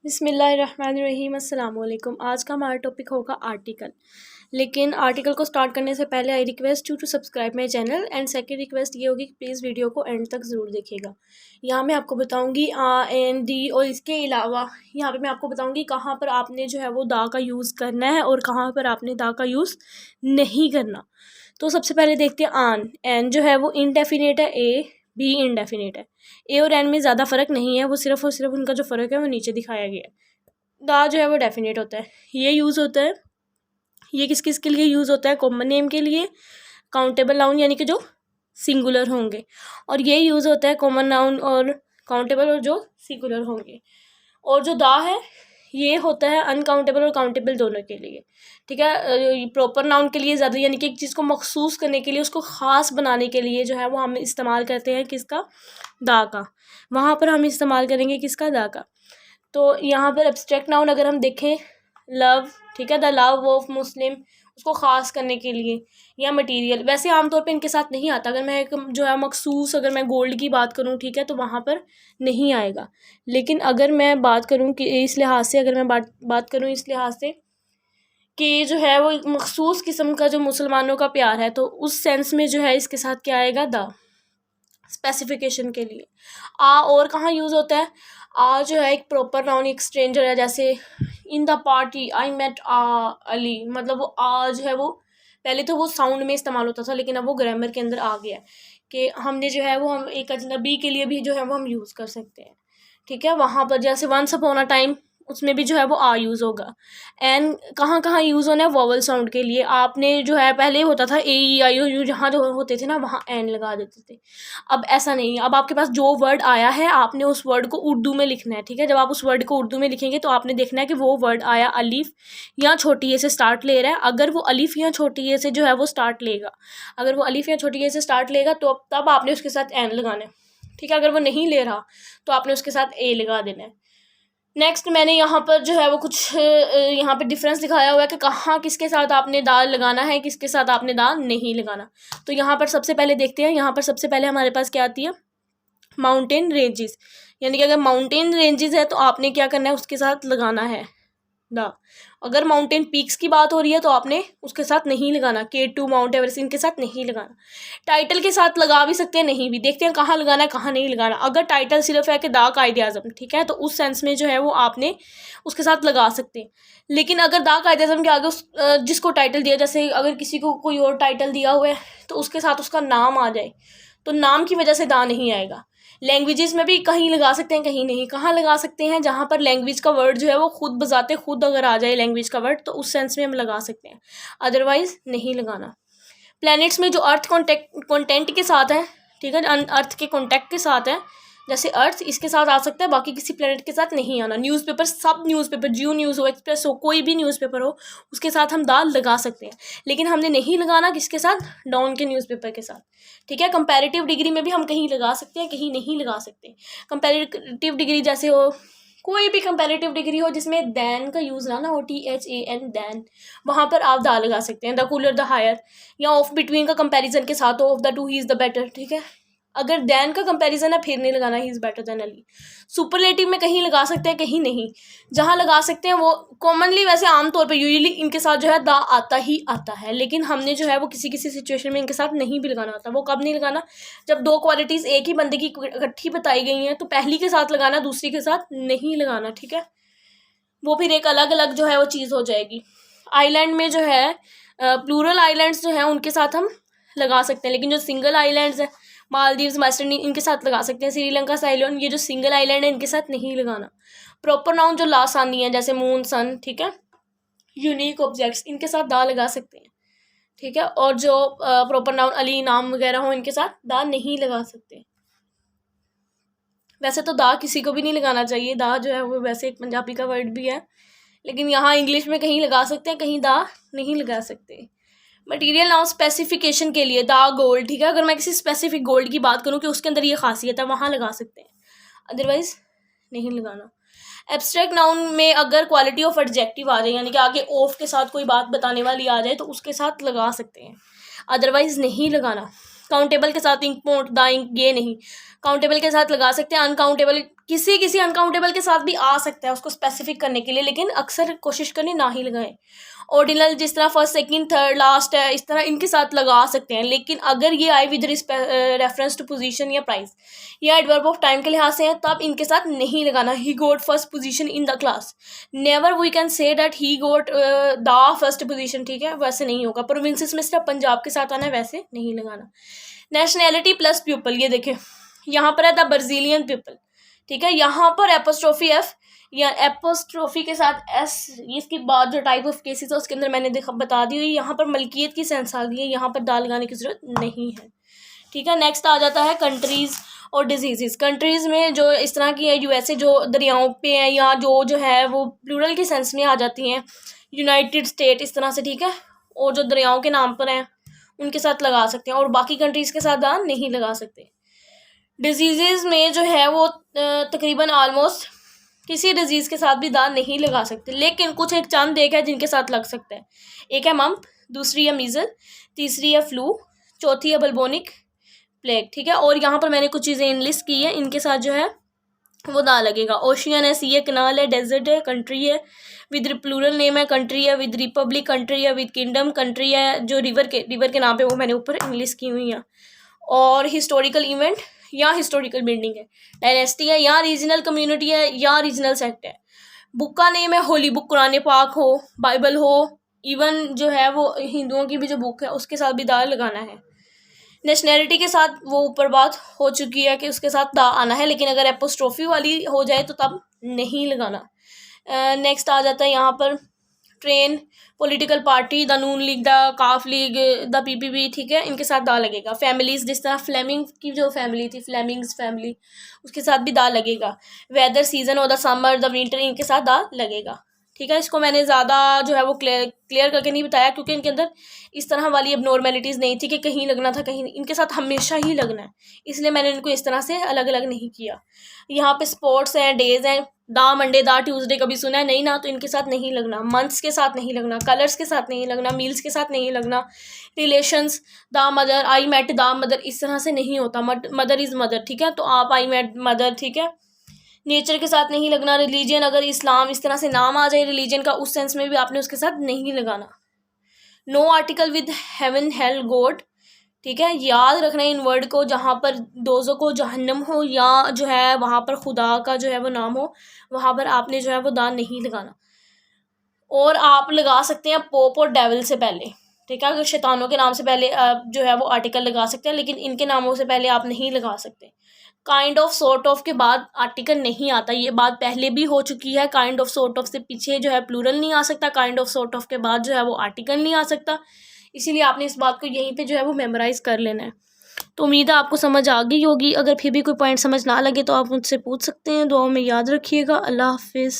बिस्मिल्लाहिर्रहमानिर्रहीम अस्सलाम वालेकुम। आज का हमारा टॉपिक होगा आर्टिकल। लेकिन आर्टिकल को स्टार्ट करने से पहले I request you to subscribe my channel and second request ये होगी कि प्लीज़ वीडियो को एंड तक ज़रूर देखिएगा। यहाँ मैं आपको बताऊँगी एन डी और इसके अलावा यहाँ पे मैं आपको बताऊँगी कहाँ पर आपने जो है वो दा का यूज़ करना है और कहाँ पर आपने दा का यूज़ नहीं करना। तो सबसे पहले देखते हैं आन। एन जो है वो इनडेफिनेट है, ए बी इनडेफिनेट है। ए और एन में ज़्यादा फ़र्क नहीं है, वो सिर्फ और सिर्फ उनका जो फ़र्क है वो नीचे दिखाया गया है। दा जो है वो डेफिनेट होता है, ये यूज़ होता है, ये किस किस के लिए यूज़ होता है? कॉमन नेम के लिए, काउंटेबल नाउन यानी कि जो सिंगुलर होंगे, और ये यूज़ होता है कॉमन नाउन और काउंटेबल और जो सिंगुलर होंगे। और जो दा है ये होता है अनकाउंटेबल और काउंटेबल दोनों के लिए, ठीक है। प्रॉपर नाउन के लिए ज़्यादा यानी कि एक चीज़ को मखसूस करने के लिए, उसको ख़ास बनाने के लिए जो है वो हम इस्तेमाल करते हैं किसका? दा का। वहाँ पर हम इस्तेमाल करेंगे किसका? दा का। तो यहाँ पर एब्स्ट्रैक्ट नाउन अगर हम देखें, लव, ठीक है, द लव ऑफ मुस्लिम, उसको ख़ास करने के लिए, या मटेरियल, वैसे आमतौर पे इनके साथ नहीं आता। अगर मैं एक जो है मखसूस अगर मैं गोल्ड की बात करूँ, ठीक है, तो वहाँ पर नहीं आएगा। लेकिन अगर मैं बात करूँ कि इस लिहाज से, अगर मैं बात करूँ इस लिहाज से कि जो है वो एक मखसूस किस्म का जो मुसलमानों का प्यार है, तो उस सेंस में जो है इसके साथ क्या आएगा? द स्पेसिफिकेशन के लिए। आ और कहाँ यूज़ होता है? आ जो है एक प्रॉपर नाउन, एक स्ट्रेंजर है, जैसे in the party I met Ali, मतलब वो आ जो है वो पहले तो वो साउंड में इस्तेमाल होता था, लेकिन अब वो ग्रामर के अंदर आ गया है कि हमने जो है वो हम एक अजनबी के लिए भी जो है वो हम यूज़ कर सकते हैं, ठीक है। वहाँ पर जैसे वंस अपॉन अ टाइम, उसमें भी जो है वो आ यूज़ होगा। एन कहाँ कहाँ यूज़ होना है? वोवल साउंड के लिए। आपने जो है पहले होता था ए ई आई ओ यू, जहाँ जो होते थे ना वहाँ एन लगा देते थे। अब ऐसा नहीं है, अब आपके पास जो वर्ड आया है आपने उस वर्ड को उर्दू में लिखना है, ठीक है। जब आप उस वर्ड को उर्दू में लिखेंगे तो आपने देखना है कि वो वर्ड आया अलिफ या छोटी ए से स्टार्ट ले रहा है। अगर वो अलिफ या छोटी ए से जो है वो स्टार्ट लेगा, अगर वो अलिफ या छोटी ए से स्टार्ट लेगा तो तब आपने उसके साथ एन लगाना है, ठीक है। अगर वो नहीं ले रहा तो आपने उसके साथ ए लगा देना है। नेक्स्ट मैंने यहाँ पर जो है वो कुछ यहाँ पे डिफरेंस दिखाया हुआ है कि कहाँ किसके साथ आपने दाल लगाना है, किसके साथ आपने दाल नहीं लगाना। तो यहाँ पर सबसे पहले देखते हैं, यहाँ पर सबसे पहले हमारे पास क्या आती है? माउंटेन रेंजेस, यानी कि अगर माउंटेन रेंजेस है तो आपने क्या करना है? उसके साथ लगाना है दा। अगर माउंटेन पीक्स की बात हो रही है तो आपने उसके साथ नहीं लगाना, K2 माउंट एवरेस्ट इनके साथ नहीं लगाना। टाइटल के साथ लगा भी सकते हैं, नहीं भी, देखते हैं कहाँ लगाना है कहाँ नहीं लगाना। अगर टाइटल सिर्फ है कि दा कायद-ए-आज़म, ठीक है, तो उस सेंस में जो है वो आपने उसके साथ लगा सकते हैं। लेकिन अगर दा कायद-ए-आज़म के आगे उस जिसको टाइटल दिया, जैसे अगर किसी को कोई और टाइटल दिया हुआ है तो उसके साथ उसका नाम आ जाए तो नाम की वजह से दा नहीं आएगा। लैंग्वेजेस में भी कहीं लगा सकते हैं, कहीं नहीं। कहाँ लगा सकते हैं? जहाँ पर लैंग्वेज का वर्ड जो है वो खुद बजाते खुद अगर आ जाए लैंग्वेज का वर्ड, तो उस सेंस में हम लगा सकते हैं, अदरवाइज नहीं लगाना। प्लैनेट्स में जो अर्थ कॉन्टेंट के साथ है, ठीक है, अर्थ के कॉन्टेक्ट के साथ है, जैसे अर्थ इसके साथ आ सकता है, बाकी किसी प्लैनेट के साथ नहीं आना। न्यूज़पेपर, सब न्यूज़पेपर, जियो न्यूज़ हो, एक्सप्रेस हो, कोई भी न्यूज़पेपर हो, उसके साथ हम दाल लगा सकते हैं, लेकिन हमने नहीं लगाना किसके साथ? डाउन के न्यूज़पेपर के साथ, ठीक है। कंपैरेटिव डिग्री में भी हम कहीं लगा सकते हैं, कहीं नहीं लगा सकते। कंपैरेटिव डिग्री जैसे हो, कोई भी कंपैरेटिव डिग्री हो जिसमें दैन का यूज़ ना हो, THAN, दैन, वहाँ पर आप दा लगा सकते हैं, द कूलर द हायर, या ऑफ बिटवीन का कंपैरिजन के साथ हो, of the two he is the better, ठीक है। अगर दैन का कंपैरिजन है फिर नहीं लगाना he is better than Ali. Superlative में कहीं लगा सकते हैं, कहीं नहीं। जहाँ लगा सकते हैं वो कॉमनली, वैसे आमतौर पर यूजुअली इनके साथ जो है दा आता ही आता है, लेकिन हमने जो है वो किसी किसी सिचुएशन में इनके साथ नहीं भी लगाना होता। वो कब नहीं लगाना? जब दो क्वालिटीज़ एक ही बंदे की इकट्ठी बताई गई हैं तो पहली के साथ लगाना, दूसरी के साथ नहीं लगाना, ठीक है। वो फिर एक अलग अलग जो है वो चीज़ हो जाएगी। आइलैंड में जो है प्लूरल आइलैंड्स जो हैं उनके साथ हम लगा सकते हैं, लेकिन जो सिंगल आइलैंड्स हैं, मालदीव्स, वेस्टर्न, इनके साथ लगा सकते हैं। श्रीलंका, साइलोन, ये जो सिंगल आइलैंड है इनके साथ नहीं लगाना। प्रॉपर नाउन जो लास्ट आनी है, जैसे मून, सन, ठीक है, यूनिक ऑब्जेक्ट्स, इनके साथ दा लगा सकते हैं, ठीक है। और जो प्रॉपर नाउन अली, नाम वगैरह हो, इनके साथ दा नहीं लगा सकते। वैसे तो दा किसी को भी नहीं लगाना चाहिए, दा जो है वो वैसे एक पंजाबी का वर्ड भी है, लेकिन यहाँ इंग्लिश में कहीं लगा सकते हैं, कहीं दा नहीं लगा सकते। मटेरियल नाउन स्पेसिफिकेशन के लिए दा गोल्ड, ठीक है। अगर मैं किसी स्पेसिफिक गोल्ड की बात करूँ कि उसके अंदर ये खासियत है, वहाँ लगा सकते हैं, अदरवाइज नहीं लगाना। एब्स्ट्रैक्ट नाउन में अगर क्वालिटी ऑफ एडजेक्टिव आ जाए, यानी कि आगे ऑफ के साथ कोई बात बताने वाली आ जाए, तो उसके साथ लगा सकते हैं, अदरवाइज नहीं लगाना। काउंटेबल के साथ इंक, पोंट, द इंक, ये नहीं। काउंटेबल के साथ लगा सकते हैं, अनकाउंटेबल किसी किसी अनकाउंटेबल के साथ भी आ सकता है उसको स्पेसिफिक करने के लिए, लेकिन अक्सर कोशिश करनी ना ही लगाएं। ऑर्डिनल जिस तरह फर्स्ट सेकंड थर्ड लास्ट है, इस तरह इनके साथ लगा सकते हैं, लेकिन अगर ये आए विद रेफरेंस टू पोजीशन या प्राइस या एडवर्ब ऑफ टाइम के लिहाज से है, तब इनके साथ नहीं लगाना। He got first position in the class, never we can say that he got the first position, ठीक है, वैसे नहीं होगा। प्रोविंसेस में सिर्फ पंजाब के साथ आना है, वैसे नहीं लगाना। नेशनैलिटी प्लस पीपल, ये देखें यहाँ पर है द ब्राज़ीलियन पीपल, ठीक है, यहाँ पर एपोस्ट्रोफी एफ या एपोस्ट्रोफी के साथ एस, इसके बाद जो टाइप ऑफ केसेस है उसके अंदर मैंने देखा बता दी हुई। यहाँ पर मलकियत की सेंस आ गई है, यहाँ पर दाल लगाने की जरूरत नहीं है, ठीक है। नेक्स्ट आ जाता है कंट्रीज़ और डिजीज़। कंट्रीज़ में जो इस तरह की है, यूएसए जो दरियाओं पे है या जो है वो प्लूरल के सेंस में आ जाती हैं, यूनाइटेड स्टेट इस तरह से, ठीक है, और जो दरियाओं के नाम पर हैं उनके साथ लगा सकते हैं, और बाकी कंट्रीज़ के साथ दाल नहीं लगा सकते। डिजीज़ में जो है वो तकरीबन आलमोस्ट किसी डिजीज़ के साथ भी दाल नहीं लगा सकते, लेकिन कुछ एक चंद एक है जिनके साथ लग सकता है। एक है मम्प, दूसरी है मीज़ल, तीसरी है फ्लू, चौथी है बल्बोनिक प्लेग, ठीक है। और यहाँ पर मैंने कुछ चीज़ें इनलिस्ट की है, इनके साथ जो है वो दाल लगेगा। ओशियन है, सी है, कनाल है, डेजर्ट है, कंट्री है विद प्लूरल नेम है, कंट्री है विद रिपब्लिक, कंट्री है विद किंगडम, कंट्री है जो रिवर के नाम पे वो मैंने ऊपर इंग्लिश की हुई है। और हिस्टोरिकल इवेंट या हिस्टोरिकल बिल्डिंग है, डायनेस्टी है या रीजनल कम्युनिटी है या रीजनल सेक्ट है। बुक का नेम है होली बुक, कुरान पाक हो, बाइबल हो, इवन जो है वो हिंदुओं की भी जो बुक है उसके साथ भी दा लगाना है। नेशनैलिटी के साथ वो ऊपर बात हो चुकी है कि उसके साथ दा आना है, लेकिन अगर एपोस्ट्रोफी वाली हो जाए तो तब नहीं लगाना। नेक्स्ट आ जाता है यहाँ पर train, political party, the Noon league, the calf league, the PPP, ठीक है, इनके साथ दा लगेगा। फैमिलीज, जिस तरह फ्लेमिंग की जो फैमिली थी, फ्लेमिंग्स फैमिली, उसके साथ भी दा लगेगा। वेदर, सीजन और द समर, द विंटर, इनके साथ दा लगेगा, ठीक है। इसको मैंने ज़्यादा जो है वो क्लियर करके नहीं बताया, क्योंकि इनके अंदर इस तरह वाली एबनॉर्मेलिटीज़ नहीं थी कि कहीं लगना था कहीं, इनके साथ हमेशा ही लगना है, इसलिए मैंने इनको इस तरह से अलग अलग नहीं किया। यहाँ पे स्पोर्ट्स हैं, डेज हैं, दा मंडे, दा ट्यूसडे, कभी सुना है नहीं ना, तो इनके साथ नहीं लगना। मंथ्स के साथ नहीं लगना, कलर्स के साथ नहीं लगना, मील्स के साथ नहीं लगना। रिलेशंस, दा मदर, आई मेट दा मदर, इस तरह से नहीं होता, मदर इज़ मदर, ठीक है, तो आप आई मेट मदर, ठीक है। नेचर के साथ नहीं लगना। रिलीजन, अगर इस्लाम इस तरह से नाम आ जाए रिलीजन का, उस सेंस में भी आपने उसके साथ नहीं लगाना। No article with heaven hell God, ठीक है, याद रखना इन वर्ड को, जहाँ पर दोजों को जहन्नम हो या जो है वहाँ पर खुदा का जो है वो नाम हो, वहाँ पर आपने जो है वो दान नहीं लगाना। और आप लगा सकते हैं पोप और डेविल से पहले, ठीक है, अगर शैतानों के नाम से पहले जो है वो आर्टिकल लगा सकते हैं, लेकिन इनके नामों से पहले आप नहीं लगा सकते। काइंड ऑफ सॉर्ट ऑफ के बाद आर्टिकल नहीं आता, ये बात पहले भी हो चुकी है। काइंड ऑफ सॉर्ट ऑफ से पीछे जो है प्लूरल नहीं आ सकता, काइंड ऑफ सॉर्ट ऑफ के बाद जो है वो आर्टिकल नहीं आ सकता, इसीलिए आपने इस बात को यहीं पे जो है वो मेमोराइज़ कर लेना है। तो उम्मीद है आपको समझ आ गई होगी। अगर फिर भी कोई पॉइंट समझ ना लगे तो आप मुझसे पूछ सकते हैं। दुआओं में याद रखिएगा। अल्लाह हाफिज़।